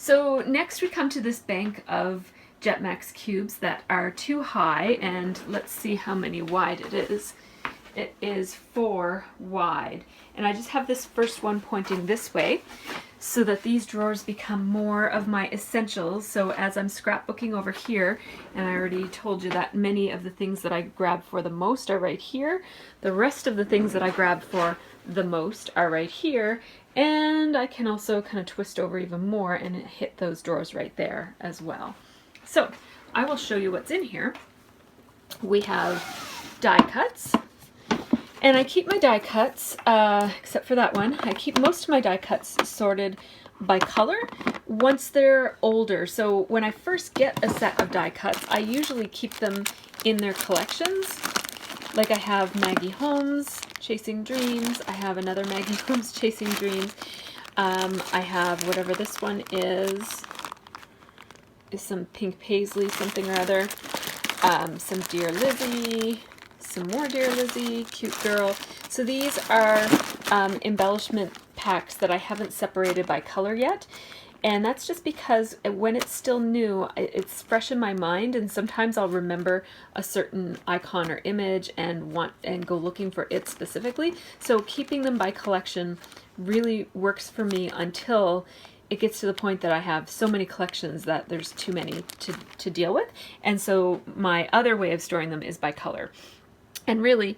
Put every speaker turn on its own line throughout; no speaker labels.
So next we come to this bank of Jetmax cubes that are too high, and let's see how many wide it is. It is 4 wide, and I just have this first one pointing this way so that these drawers become more of my essentials. So as I'm scrapbooking over here, and I already told you that many of the things that I grab for the most are right here, the rest of the things that I grab for the most are right here, and I can also kind of twist over even more and hit those drawers right there as well. So I will show you what's in here. We have die cuts. And I keep my die cuts, except for that one, I keep most of my die cuts sorted by color once they're older. So when I first get a set of die cuts, I usually keep them in their collections. Like I have Maggie Holmes, Chasing Dreams. I have another Maggie Holmes, Chasing Dreams. I have whatever this one is some pink paisley, something or other. Some Dear Lizzie. Some more Dear Lizzie, Cute Girl. So these are embellishment packs that I haven't separated by color yet, and that's just because when it's still new, it's fresh in my mind, and sometimes I'll remember a certain icon or image and go looking for it specifically. So keeping them by collection really works for me until it gets to the point that I have so many collections that there's too many to deal with, and so my other way of storing them is by color. And really,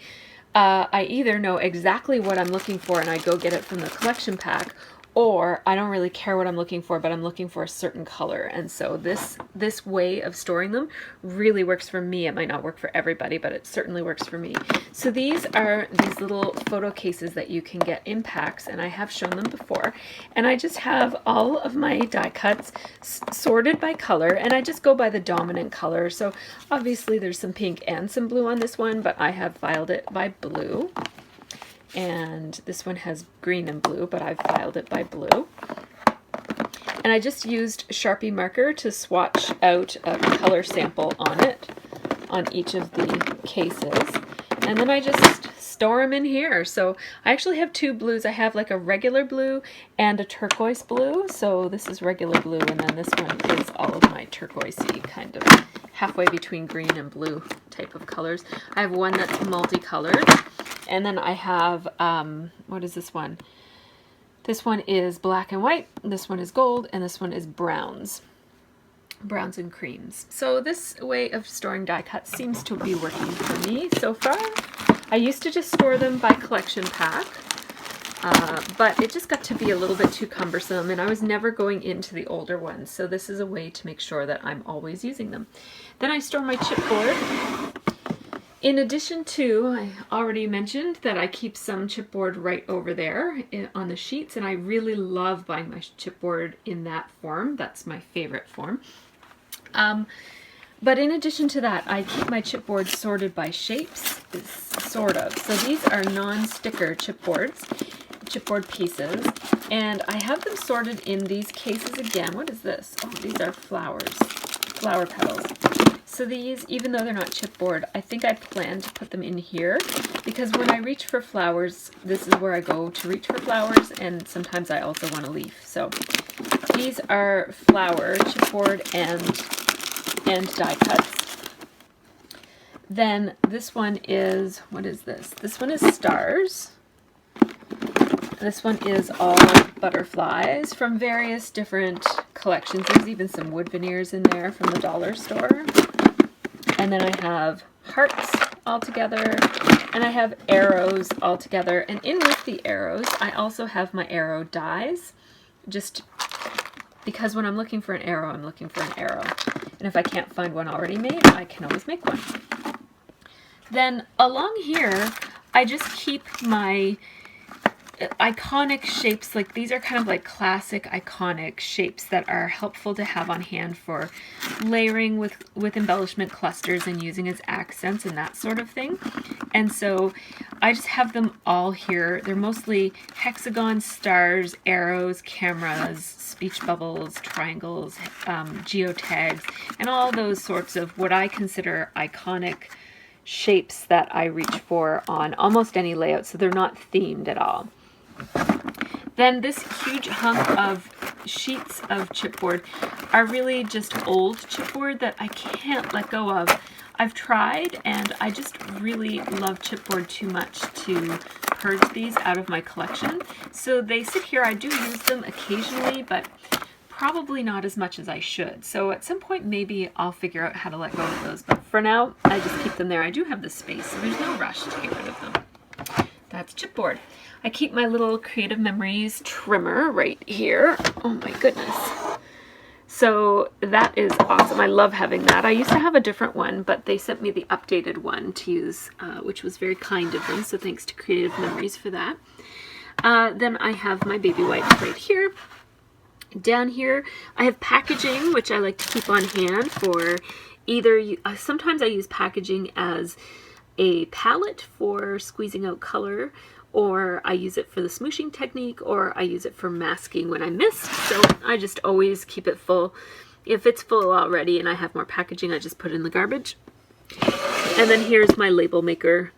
I either know exactly what I'm looking for and I go get it from the collection pack, or I don't really care what I'm looking for, but I'm looking for a certain color. And so this way of storing them really works for me. It might not work for everybody, but it certainly works for me. So these are these little photo cases that you can get in packs, and I have shown them before. And I just have all of my die cuts sorted by color, and I just go by the dominant color. So obviously there's some pink and some blue on this one, but I have filed it by blue. And this one has green and blue, but I've filed it by blue. And I just used Sharpie marker to swatch out a color sample on it, on each of the cases. And then I just store them in here. So I actually have 2 blues. I have like a regular blue and a turquoise blue. So this is regular blue, and then this one is all of my turquoisey, kind of halfway between green and blue type of colors. I have one that's multicolored. And then I have, what is this one? This one is black and white, this one is gold, and this one is browns. Browns and creams. So this way of storing die cuts seems to be working for me so far. I used to just store them by collection pack, but it just got to be a little bit too cumbersome, and I was never going into the older ones. So this is a way to make sure that I'm always using them. Then I store my chipboard. In addition to, I already mentioned that I keep some chipboard right over there on the sheets, and I really love buying my chipboard in that form. That's my favorite form. But in addition to that, I keep my chipboard sorted by shapes, sort of. So these are non-sticker chipboard pieces, and I have them sorted in these cases again. What is this? Oh, these are flower petals. So these, even though they're not chipboard, I think I plan to put them in here, because when I reach for flowers, this is where I go to reach for flowers, and sometimes I also want a leaf. So these are flower, chipboard, and die cuts. Then this one is, what is this? This one is stars. This one is all butterflies from various different collections. There's even some wood veneers in there from the dollar store. And then I have hearts all together, and I have arrows all together. And in with the arrows, I also have my arrow dies, just because when I'm looking for an arrow, I'm looking for an arrow. And if I can't find one already made, I can always make one. Then along here, I just keep my iconic shapes. Like these are kind of like classic iconic shapes that are helpful to have on hand for layering with embellishment clusters and using as accents and that sort of thing. And so I just have them all here. They're mostly hexagons, stars, arrows, cameras, speech bubbles, triangles, geotags, and all those sorts of what I consider iconic shapes that I reach for on almost any layout, so they're not themed at all. Then this huge hunk of sheets of chipboard are really just old chipboard that I can't let go of. I've tried, and I just really love chipboard too much to purge these out of my collection. So they sit here. I do use them occasionally, but probably not as much as I should. So at some point maybe I'll figure out how to let go of those. But for now, I just keep them there. I do have the space, so there's no rush to get rid of them. That's chipboard. I keep my little Creative Memories trimmer right here. Oh my goodness. So that is awesome. I love having that. I used to have a different one, but they sent me the updated one to use, which was very kind of them. So thanks to Creative Memories for that. Then I have my baby wipes right here. Down here, I have packaging, which I like to keep on hand for either, sometimes I use packaging as a palette for squeezing out color, or I use it for the smooshing technique, or I use it for masking when I mist. So I just always keep it full. If it's full already and I have more packaging, I just put it in the garbage. And then here's my label maker.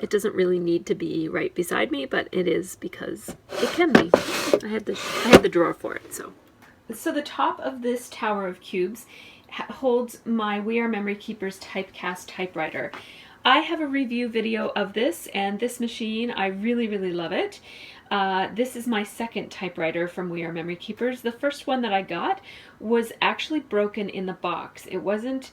It doesn't really need to be right beside me, but it is because it can be. I had the drawer for it. So the top of this tower of cubes holds my We Are Memory Keepers Typecast typewriter. I have a review video of this, and this machine, I really, really love it. This is my second typewriter from We Are Memory Keepers. The first one that I got was actually broken in the box. It wasn't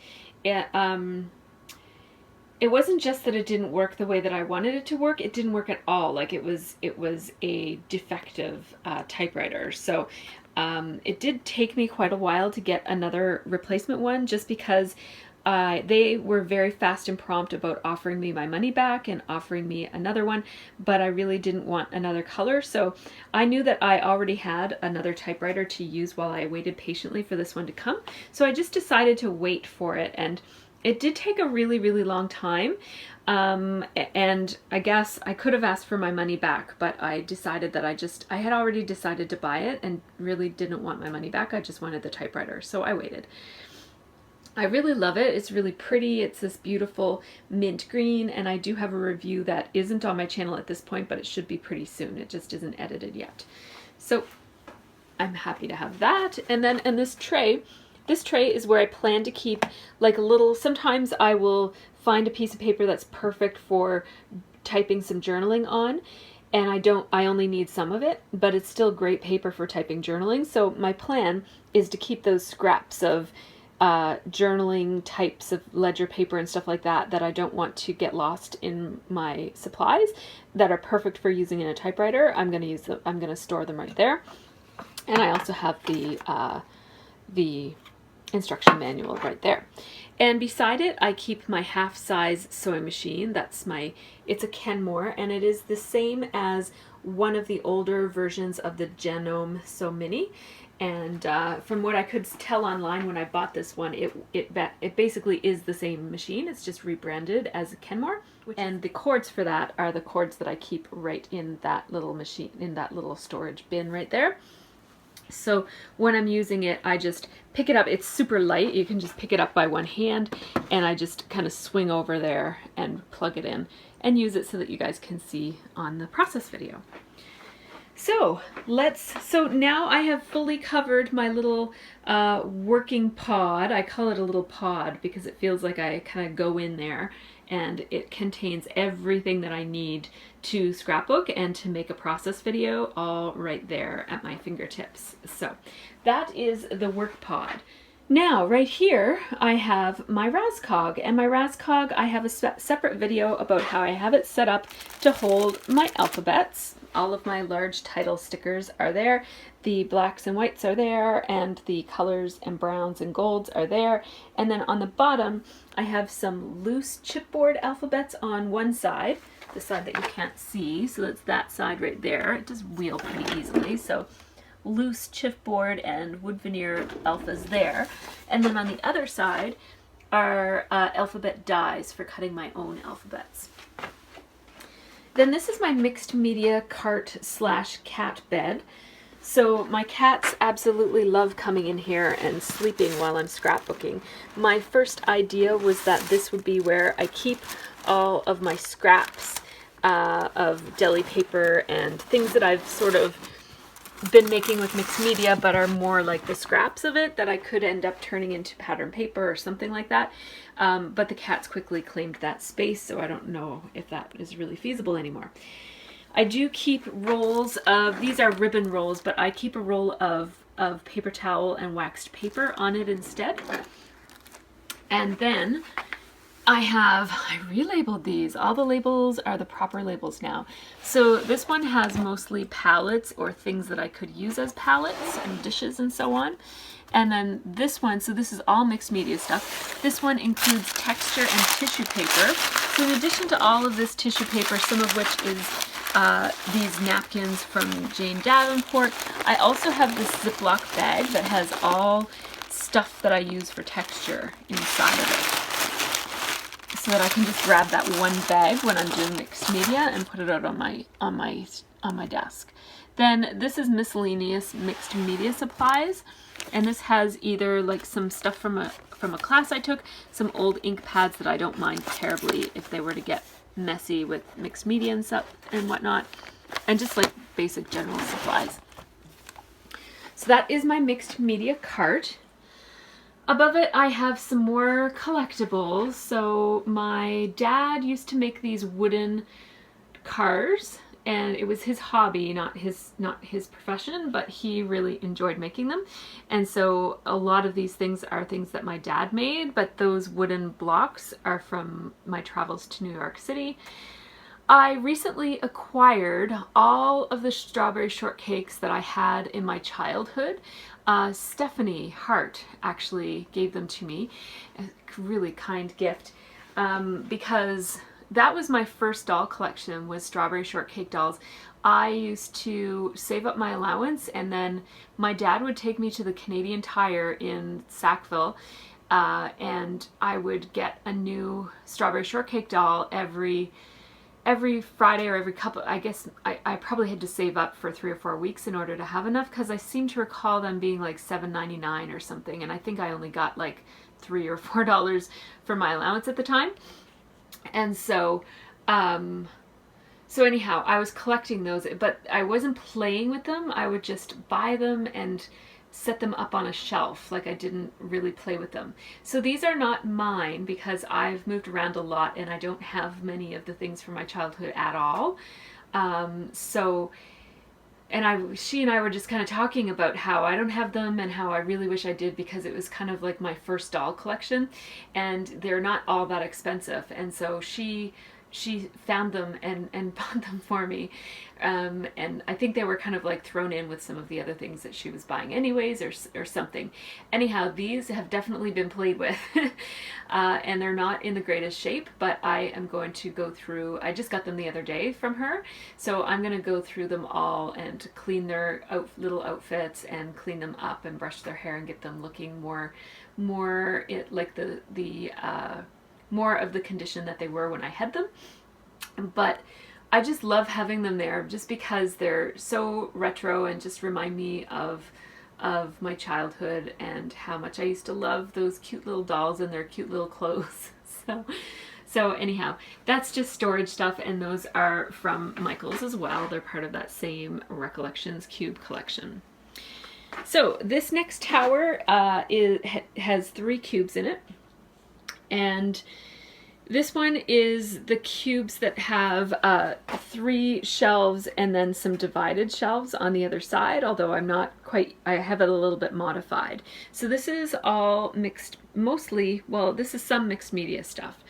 just that it didn't work the way that I wanted it to work. It didn't work at all. Like it was a defective typewriter. So it did take me quite a while to get another replacement one, just because they were very fast and prompt about offering me my money back and offering me another one, but I really didn't want another color. So I knew that I already had another typewriter to use while I waited patiently for this one to come. So I just decided to wait for it, and it did take a really, really long time. And I guess I could have asked for my money back, but I decided that I had already decided to buy it and really didn't want my money back. I just wanted the typewriter, so I waited. I really love it. It's really pretty. It's this beautiful mint green, and I do have a review that isn't on my channel at this point, but it should be pretty soon. It just isn't edited yet. So I'm happy to have that. And then in this tray is where I plan to keep like a little, sometimes I will find a piece of paper that's perfect for typing some journaling on, and I only need some of it, but it's still great paper for typing journaling. So my plan is to keep those scraps of journaling types of ledger paper and stuff like that I don't want to get lost in my supplies that are perfect for using in a typewriter. I'm going to use them. I'm going to store them right there. And I also have the instruction manual right there. And beside it, I keep my half-size sewing machine. It's a Kenmore, and it is the same as one of the older versions of the Genome Sew Mini. And from what I could tell online when I bought this one, it basically is the same machine. It's just rebranded as a Kenmore. And the cords for that are the cords that I keep right in that little machine, in that little storage bin right there. So when I'm using it, I just pick it up. It's super light. You can just pick it up by one hand, and I just kind of swing over there and plug it in and use it so that you guys can see on the process video. So now I have fully covered my little working pod. I call it a little pod because it feels like I kind of go in there, and it contains everything that I need to scrapbook and to make a process video, all right there at my fingertips. So that is the work pod. Now, right here, I have my Raskog, and my Raskog, I have a separate video about how I have it set up to hold my alphabets. All of my large title stickers are there. The blacks and whites are there, and the colors and browns and golds are there. And then on the bottom, I have some loose chipboard alphabets on one side, the side that you can't see. So that's that side right there. It does wheel pretty easily. So loose chipboard and wood veneer alphas there. And then on the other side are alphabet dies for cutting my own alphabets. Then this is my mixed media cart / cat bed. So my cats absolutely love coming in here and sleeping while I'm scrapbooking. My first idea was that this would be where I keep all of my scraps of deli paper and things that I've sort of been making with mixed media, but are more like the scraps of it that I could end up turning into pattern paper or something like that. But the cats quickly claimed that space, so I don't know if that is really feasible anymore. I do keep rolls of, these are ribbon rolls, but I keep a roll of paper towel and waxed paper on it instead. And then I relabeled these. All the labels are the proper labels now. So this one has mostly palettes or things that I could use as palettes and dishes and so on. And then this one, so this is all mixed media stuff. This one includes texture and tissue paper. So in addition to all of this tissue paper, some of which is these napkins from Jane Davenport, I also have this Ziploc bag that has all stuff that I use for texture inside of it, so that I can just grab that one bag when I'm doing mixed media and put it out on my desk. Then this is miscellaneous mixed media supplies, and this has either like some stuff from a class I took, some old ink pads that I don't mind terribly if they were to get messy with mixed media and stuff and whatnot, and just like basic general supplies. So that is my mixed media cart. Above it I have some more collectibles. So my dad used to make these wooden cars, and it was his hobby, not his profession, but he really enjoyed making them. And so a lot of these things are things that my dad made, but those wooden blocks are from my travels to New York City. I recently acquired all of the strawberry shortcakes that I had in my childhood. Stephanie Hart actually gave them to me, a really kind gift, because that was my first doll collection, was strawberry shortcake dolls. I used to save up my allowance, and then my dad would take me to the Canadian Tire in Sackville, and I would get a new strawberry shortcake doll every Friday or every couple. I guess I probably had to save up for 3 or 4 weeks in order to have enough, because I seem to recall them being like $7.99 or something, and I think I only got like $3 or $4 for my allowance at the time. And so anyhow, I was collecting those, but I wasn't playing with them. I would just buy them and set them up on a shelf. Like, I didn't really play with them. So these are not mine because I've moved around a lot and I don't have many of the things from my childhood at all. She and I were just kind of talking about how I don't have them and how I really wish I did, because it was kind of like my first doll collection and they're not all that expensive. And so she found them and bought them for me. And I think they were kind of like thrown in with some of the other things that she was buying anyways, or something. Anyhow, these have definitely been played with and they're not in the greatest shape, but I am going to go through, I just got them the other day from her, so I'm going to go through them all and clean their little outfits and clean them up and brush their hair and get them looking more like more of the condition that they were when I had them. But I just love having them there just because they're so retro and just remind me of my childhood and how much I used to love those cute little dolls and their cute little clothes. So anyhow, that's just storage stuff, and those are from Michael's as well. They're part of that same Recollections Cube collection. So this next tower has 3 cubes in it. And this one is the cubes that have 3 shelves and then some divided shelves on the other side, although I have it a little bit modified. So this is all mixed, mostly, well, this is some mixed media stuff.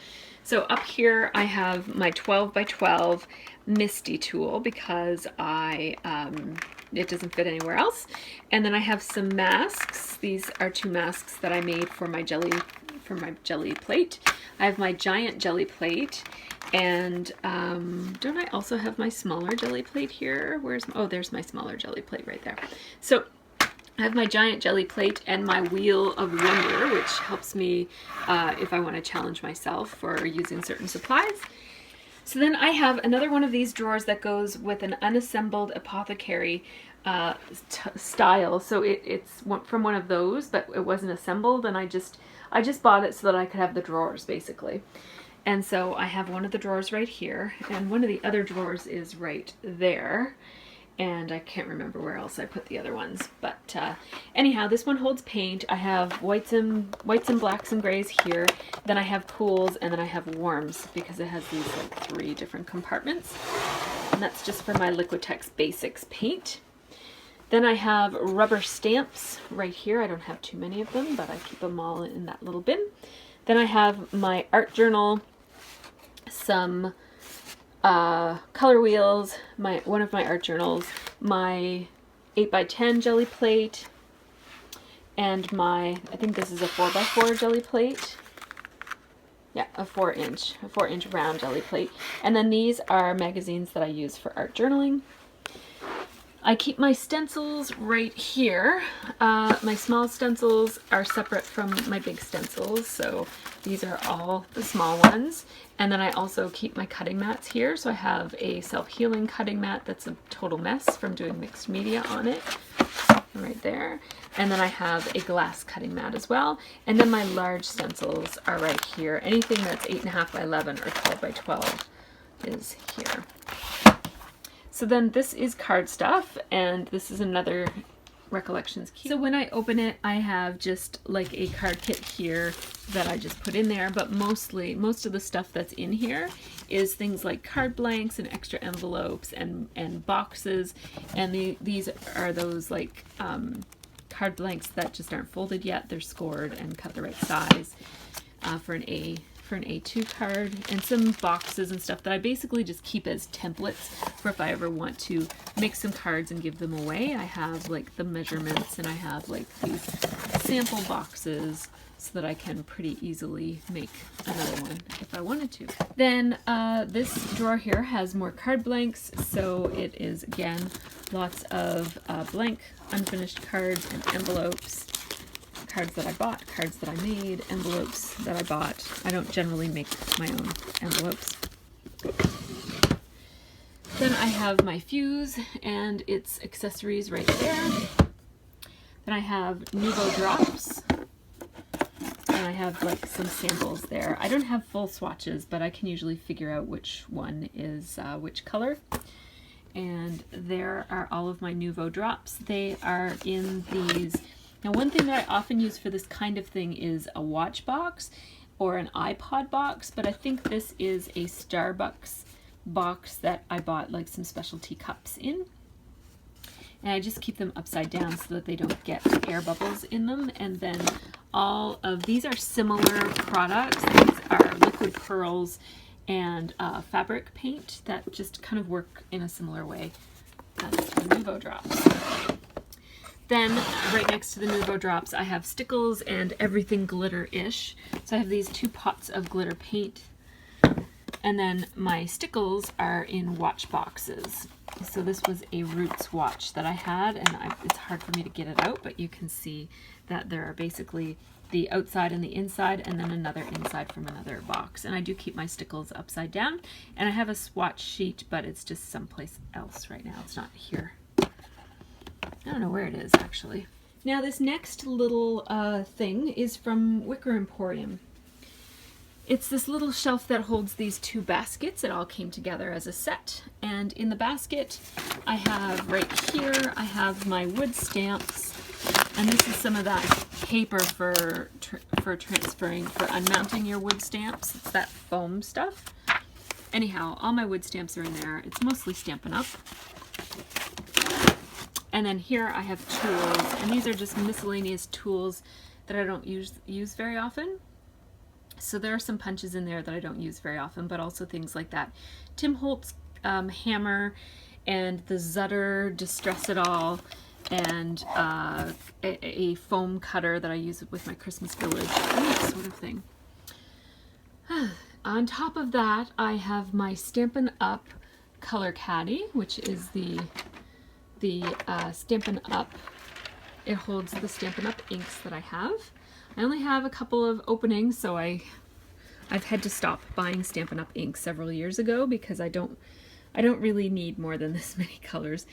So up here I have my 12 by 12 Misty tool because it doesn't fit anywhere else. And then I have some masks. These are 2 masks that I made for my jelly plate. I have my giant jelly plate, and don't I also have my smaller jelly plate here? Oh, there's my smaller jelly plate right there. So I have my giant jelly plate and my wheel of wonder, which helps me if I want to challenge myself for using certain supplies. So then I have another one of these drawers that goes with an unassembled apothecary style. So it's from one of those, but it wasn't assembled, and I just bought it so that I could have the drawers, basically. And so I have one of the drawers right here, and one of the other drawers is right there. and I can't remember where else I put the other ones. But anyhow, this one holds paint. I have whites and blacks and grays here. Then I have cools, and then I have warms because it has these like 3 different compartments. And that's just for my Liquitex Basics paint. Then I have rubber stamps right here. I don't have too many of them, but I keep them all in that little bin. Then I have my art journal, some color wheels, one of my art journals, my 8x10 jelly plate, and I think this is a 4x4 jelly plate. Yeah, a 4-inch round jelly plate. And then these are magazines that I use for art journaling. I keep my stencils right here. My small stencils are separate from my big stencils, so these are all the small ones. And then I also keep my cutting mats here. So I have a self-healing cutting mat that's a total mess from doing mixed media on it, right there. And then I have a glass cutting mat as well. And then my large stencils are right here. Anything that's 8.5 by 11 or 12 by 12 is here. So then this is card stuff, and this is another Recollections kit. So when I open it, I have just like a card kit here that I just put in there, but most of the stuff that's in here is things like card blanks and extra envelopes and boxes, and these are those like card blanks that just aren't folded yet. They're scored and cut the right size for an A2 card, and some boxes and stuff that I basically just keep as templates for if I ever want to make some cards and give them away. I have like the measurements, and I have like these sample boxes so that I can pretty easily make another one if I wanted to. Then this drawer here has more card blanks, so it is again lots of blank unfinished cards and envelopes. Cards that I bought, cards that I made, envelopes that I bought. I don't generally make my own envelopes. Then I have my fuse and its accessories right there. Then I have Nouveau drops. And I have like some samples there. I don't have full swatches, but I can usually figure out which one is which color. And there are all of my Nouveau drops. They are in these. Now, one thing that I often use for this kind of thing is a watch box or an iPod box, but I think this is a Starbucks box that I bought like some specialty cups in. And I just keep them upside down so that they don't get air bubbles in them. And then all of these are similar products. These are liquid pearls and fabric paint that just kind of work in a similar way as the Nouveau drops. Then right next to the Nouveau drops, I have stickles and everything glitter-ish. So I have these 2 pots of glitter paint. And then my stickles are in watch boxes. So this was a Roots watch that I had, and it's hard for me to get it out, but you can see that there are basically the outside and the inside, and then another inside from another box. And I do keep my stickles upside down. And I have a swatch sheet, but it's just someplace else right now. It's not here. I don't know where it is, actually. Now, this next little thing is from Wicker Emporium. It's this little shelf that holds these 2 baskets. It all came together as a set. And in the basket, I have right here, I have my wood stamps. And this is some of that paper for transferring, for unmounting your wood stamps. It's that foam stuff. Anyhow, all my wood stamps are in there. It's mostly Stampin' Up! And then here I have tools, and these are just miscellaneous tools that I don't use very often. So there are some punches in there that I don't use very often, but also things like that Tim Holtz hammer and the Zutter Distress It All, and a foam cutter that I use with my Christmas Village, that sort of thing. On top of that, I have my Stampin' Up! Color Caddy, which is the Stampin' Up! It holds the Stampin' Up! Inks that I have. I only have a couple of openings, so I've had to stop buying Stampin' Up! Ink several years ago because I don't really need more than this many colors.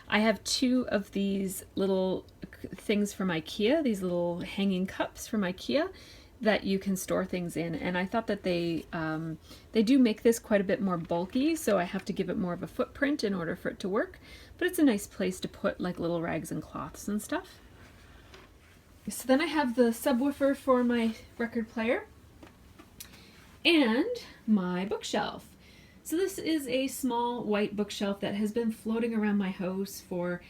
I have 2 of these little things from IKEA, these little hanging cups from IKEA. that you can store things in, and I thought that they do make this quite a bit more bulky, so I have to give it more of a footprint in order for it to work, but it's a nice place to put like little rags and cloths and stuff. So then I have the subwoofer for my record player and my bookshelf. So this is a small white bookshelf that has been floating around my house for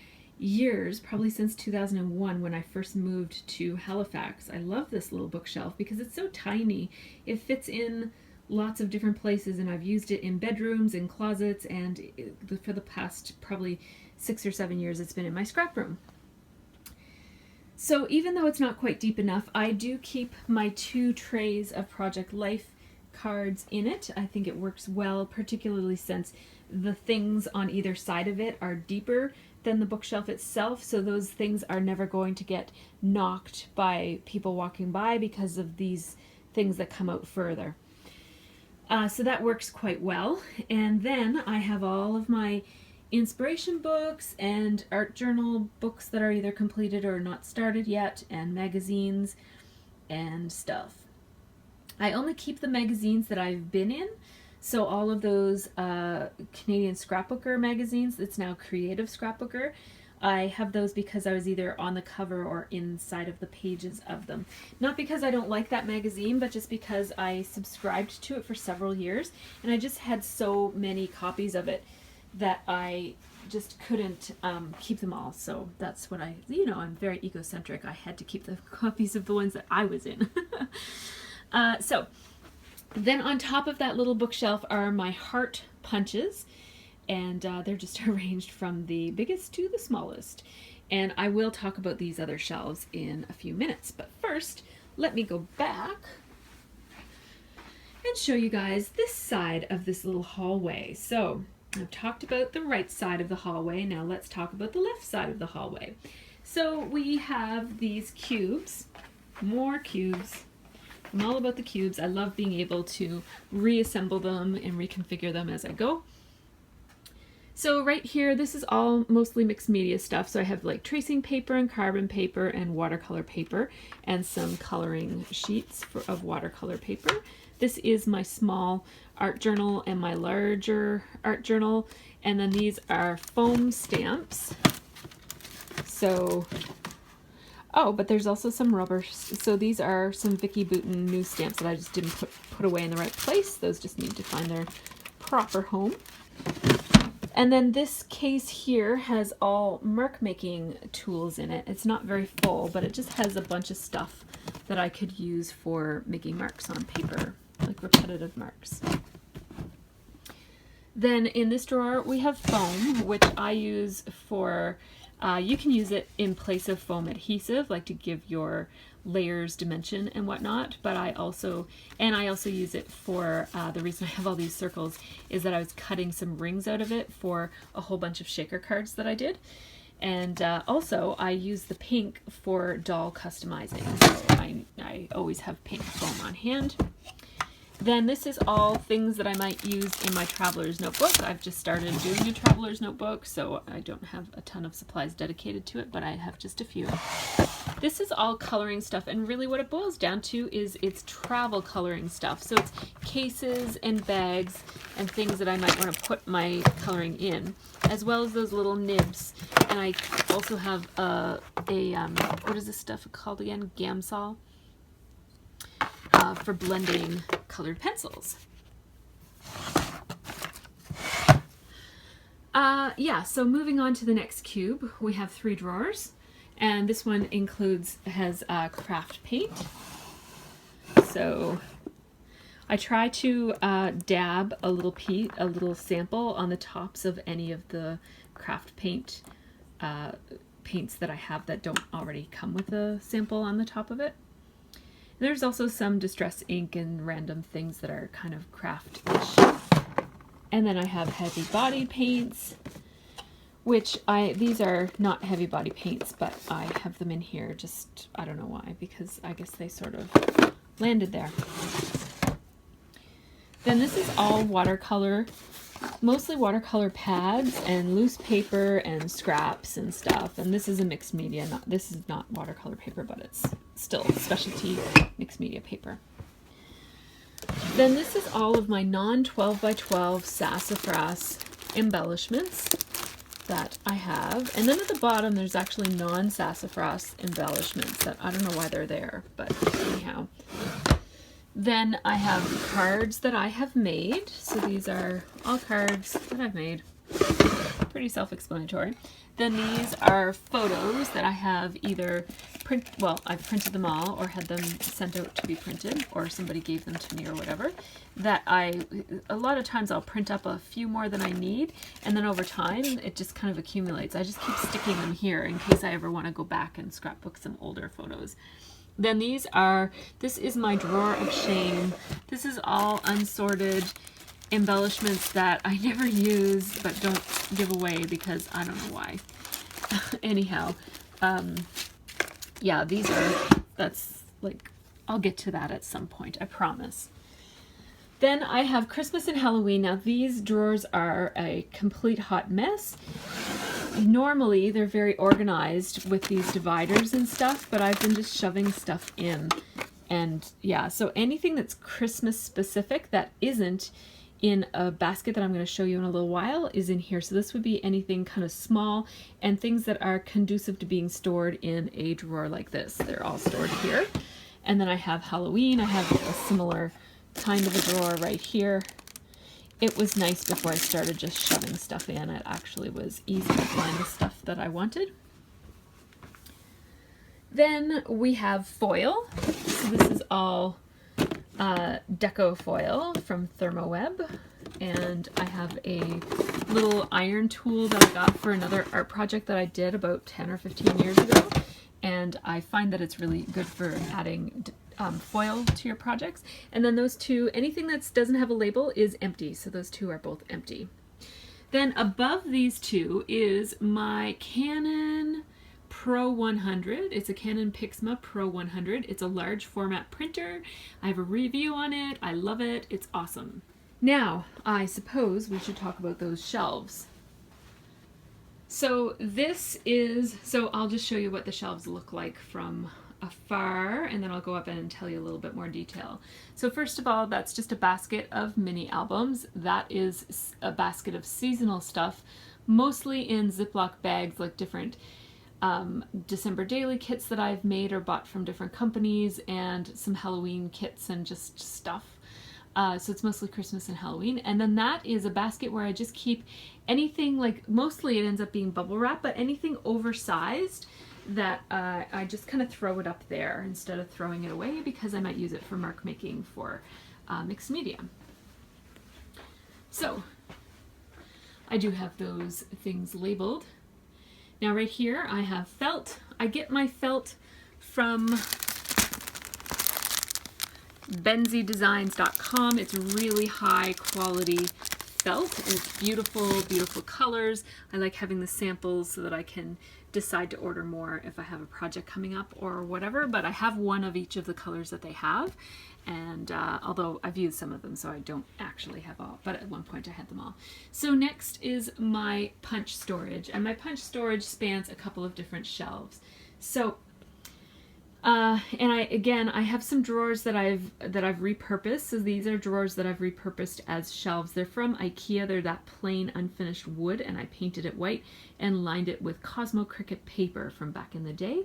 years, probably since 2001 when I first moved to Halifax. I love this little bookshelf because it's so tiny. It fits in lots of different places, and I've used it in bedrooms and closets, and for the past probably 6 or 7 years it's been in my scrap room. So even though it's not quite deep enough, I do keep my 2 trays of Project Life cards in it. I think it works well, particularly since the things on either side of it are deeper than the bookshelf itself, so those things are never going to get knocked by people walking by because of these things that come out further. So that works quite well. And then I have all of my inspiration books and art journal books that are either completed or not started yet, and magazines and stuff. I only keep the magazines that I've been in, so all of those Canadian Scrapbooker magazines, it's now Creative Scrapbooker, I have those because I was either on the cover or inside of the pages of them. Not because I don't like that magazine, but just because I subscribed to it for several years, and I just had so many copies of it that I just couldn't keep them all. So that's what I'm very egocentric. I had to keep the copies of the ones that I was in. So then on top of that little bookshelf are my heart punches, and they're just arranged from the biggest to the smallest. And I will talk about these other shelves in a few minutes, but first let me go back and show you guys this side of this little hallway. So I've talked about the right side of the hallway, now let's talk about the left side of the hallway. So we have these cubes, more cubes. I'm all about the cubes. I love being able to reassemble them and reconfigure them as I go. So right here, this is all mostly mixed media stuff. So I have like tracing paper and carbon paper and watercolor paper and some coloring sheets of watercolor paper. This is my small art journal and my larger art journal. And then these are foam stamps. So oh, but there's also some rubber. So these are some Vicky Bouton new stamps that I just didn't put away in the right place. Those just need to find their proper home. And then this case here has all mark making tools in it. It's not very full, but it just has a bunch of stuff that I could use for making marks on paper, like repetitive marks. Then in this drawer we have foam, which I use for you can use it in place of foam adhesive, like to give your layers dimension and whatnot, but I also use it for, the reason I have all these circles is that I was cutting some rings out of it for a whole bunch of shaker cards that I did. And also I use the pink for doll customizing, so I always have pink foam on hand. Then this is all things that I might use in my traveler's notebook. I've just started doing a traveler's notebook, so I don't have a ton of supplies dedicated to it, but I have just a few. This is all coloring stuff, and really what it boils down to is it's travel coloring stuff. So it's cases and bags and things that I might want to put my coloring in, as well as those little nibs. And I also have what is this stuff called again? Gamsol. For blending colored pencils. Yeah, so moving on to the next cube, we have 3 drawers, and this one has craft paint. So I try to dab a little sample on the tops of any of the craft paints that I have that don't already come with a sample on the top of it. There's also some distress ink and random things that are kind of craft-ish. And then I have heavy body paints, which these are not heavy body paints, but I have them in here just, I don't know why, because I guess they sort of landed there. Then this is all watercolor, mostly watercolor pads and loose paper and scraps and stuff. And this is a mixed media. This is not watercolor paper, but it's still specialty mixed media paper. Then this is all of my non 12 by 12 sassafras embellishments that I have. And then at the bottom there's actually non-sassafras embellishments that I don't know why they're there, but anyhow. Then I have cards that I have made. So these are all cards that I've made. Pretty self-explanatory. Then these are photos that I have either I've printed them all or had them sent out to be printed, or somebody gave them to me or whatever. That a lot of times I'll print up a few more than I need, and then over time it just kind of accumulates. I just keep sticking them here in case I ever want to go back and scrapbook some older photos. Then this is my drawer of shame. This is all unsorted embellishments that I never use but don't give away because I don't know why. Anyhow, yeah, that's like, I'll get to that at some point, I promise. Then I have Christmas and Halloween. Now these drawers are a complete hot mess. Normally they're very organized with these dividers and stuff, but I've been just shoving stuff in. And yeah, so anything that's Christmas specific that isn't in a basket that I'm going to show you in a little while is in here. So this would be anything kind of small and things that are conducive to being stored in a drawer like this. They're all stored here. And then I have Halloween. I have a similar kind of a drawer right here. It was nice before I started just shoving stuff in. It actually was easy to find the stuff that I wanted. Then we have foil. So this is all deco foil from Thermoweb, and I have a little iron tool that I got for another art project that I did about 10 or 15 years ago, and I find that it's really good for adding foil to your projects. And then those two, anything that doesn't have a label is empty, so those two are both empty. Then above these two is my Canon Pro 100. It's a Canon Pixma Pro 100. It's a large format printer. I have a review on it. I love it. It's awesome. Now, I suppose we should talk about those shelves. So I'll just show you what the shelves look like from afar, and then I'll go up and tell you a little bit more detail. So first of all, that's just a basket of mini albums. That is a basket of seasonal stuff, mostly in Ziploc bags, like different December daily kits that I've made or bought from different companies, and some Halloween kits and just stuff. So it's mostly Christmas and Halloween. And then that is a basket where I just keep anything, like mostly it ends up being bubble wrap, but anything oversized that I just kind of throw it up there instead of throwing it away, because I might use it for mark making for mixed media. So I do have those things labeled. Now right here I have felt. I get my felt from benzydesigns.com. It's really high quality felt. It's beautiful, beautiful colors. I like having the samples so that I can decide to order more if I have a project coming up or whatever, but I have one of each of the colors that they have, and although I've used some of them, so I don't actually have all, but at one point I had them all. So next is my punch storage, and my punch storage spans a couple of different shelves. So and I have some drawers that I've repurposed. So these are drawers that I've repurposed as shelves. They're from IKEA. They're that plain unfinished wood, and I painted it white and lined it with Cosmo Cricut paper from back in the day.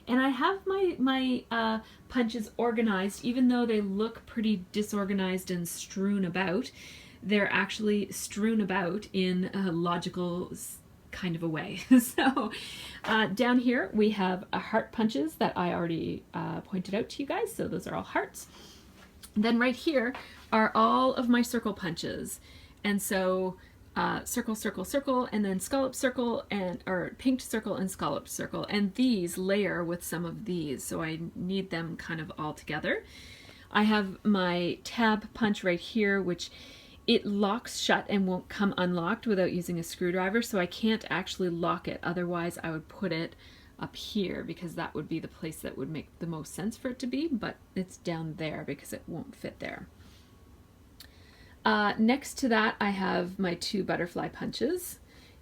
And I have my punches organized, even though they look pretty disorganized and strewn about. They're actually strewn about in a logical kind of a way. So down here we have heart punches that I already pointed out to you guys, so those are all hearts. Then right here are all of my circle punches, and so circle, circle, circle, and then scallop circle, or pinked circle and scallop circle, and these layer with some of these, so I need them kind of all together. I have my tab punch right here, which it locks shut and won't come unlocked without using a screwdriver, so I can't actually lock it. Otherwise I would put it up here, because that would be the place that would make the most sense for it to be, but it's down there because it won't fit there. Next to that, I have my 2 butterfly punches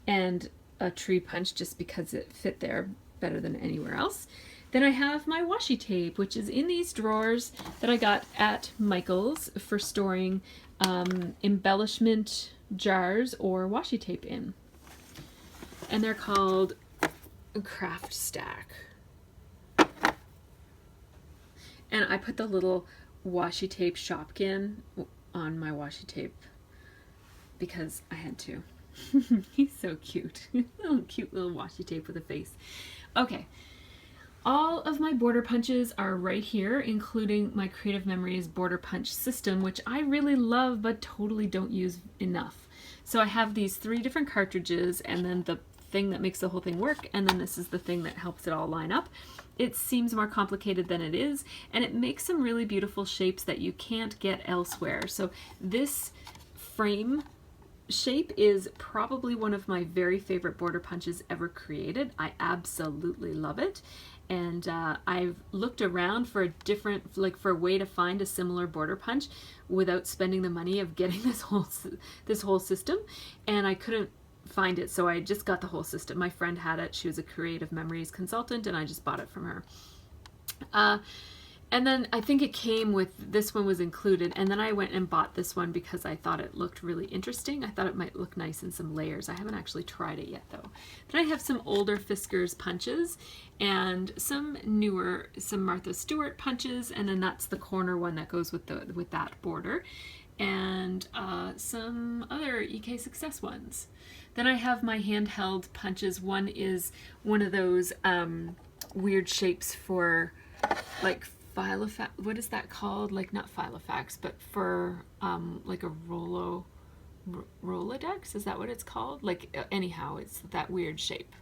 and a tree punch just because it fit there better than anywhere else. Then I have my washi tape, which is in these drawers that I got at Michael's for storing embellishment jars or washi tape in. And they're called Craft Stack. And I put the little washi tape Shopkin on my washi tape because I had to. He's so cute. Cute little washi tape with a face. Okay. All of my border punches are right here, including my Creative Memories border punch system, which I really love but totally don't use enough. So I have these 3 different cartridges and then the thing that makes the whole thing work, and then this is the thing that helps it all line up. It seems more complicated than it is, and it makes some really beautiful shapes that you can't get elsewhere. So this frame shape is probably one of my very favorite border punches ever created. I absolutely love it. And I've looked around for a different, for a way to find a similar border punch without spending the money of getting this whole system, and I couldn't find it, so I just got the whole system. My friend had it. She was a Creative Memories consultant, and I just bought it from her. And then I think it came with, this one was included, and then I went and bought this one because I thought it looked really interesting. I thought it might look nice in some layers. I haven't actually tried it yet though. Then I have some older Fiskars punches and some newer, some Martha Stewart punches, and then that's the corner one that goes with that border, and some other EK Success ones. Then I have my handheld punches. One is one of those weird shapes for like Filofax, what is that called? Like not Filofax, but for like a Rolodex, is that what it's called? Like anyhow, it's that weird shape.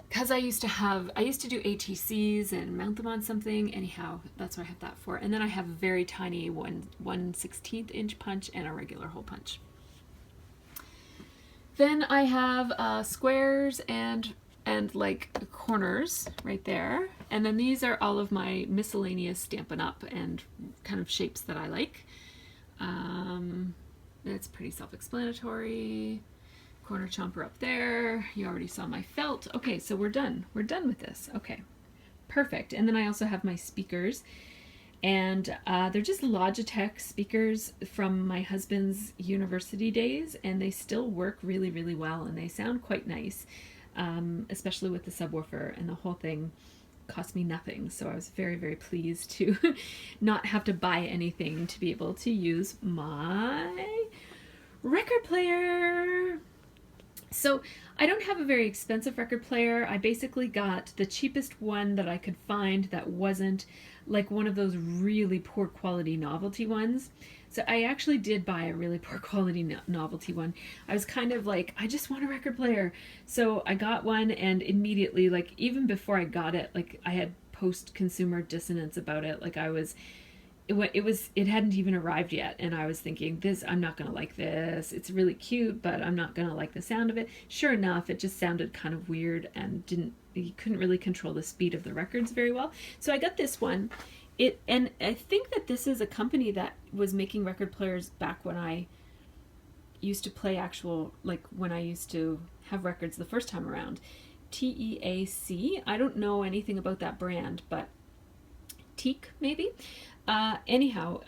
Because I used to do ATCs and mount them on something. Anyhow, that's what I have that for. And then I have a very tiny 1/16 inch punch and a regular hole punch. Then I have squares and like corners right there. And then these are all of my miscellaneous Stampin' Up! And kind of shapes that I like. It's pretty self-explanatory. Corner chomper up there. You already saw my felt. Okay, so we're done. We're done with this. Okay, perfect. And then I also have my speakers. And they're just Logitech speakers from my husband's university days, and they still work really, really well, and they sound quite nice, especially with the subwoofer, and the whole thing cost me nothing, so I was very, very pleased to not have to buy anything to be able to use my record player. So I don't have a very expensive record player. I basically got the cheapest one that I could find that wasn't like one of those really poor quality novelty ones. So I actually did buy a really poor quality novelty one. I was kind of like, I just want a record player. So I got one, and immediately, like even before I got it, like I had post-consumer dissonance about it. Like it hadn't even arrived yet, and I was thinking, I'm not gonna like this. It's really cute, but I'm not gonna like the sound of it. Sure enough, it just sounded kind of weird and you couldn't really control the speed of the records very well. So I got this one. And I think that this is a company that was making record players back when I used to play when I used to have records the first time around. TEAC. I don't know anything about that brand, but Teak maybe. Anyhow,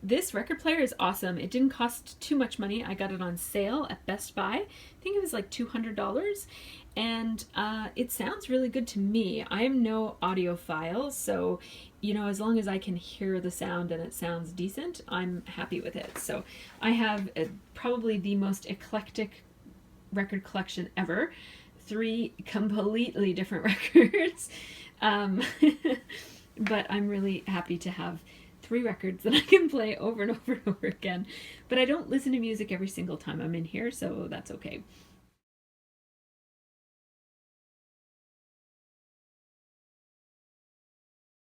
this record player is awesome. It didn't cost too much money. I got it on sale at Best Buy. I think it was like $200, and it sounds really good to me. I am no audiophile, so as long as I can hear the sound and it sounds decent, I'm happy with it. So I have probably the most eclectic record collection ever. 3 completely different records. But I'm really happy to have 3 records that I can play over and over and over again. But I don't listen to music every single time I'm in here, so that's okay.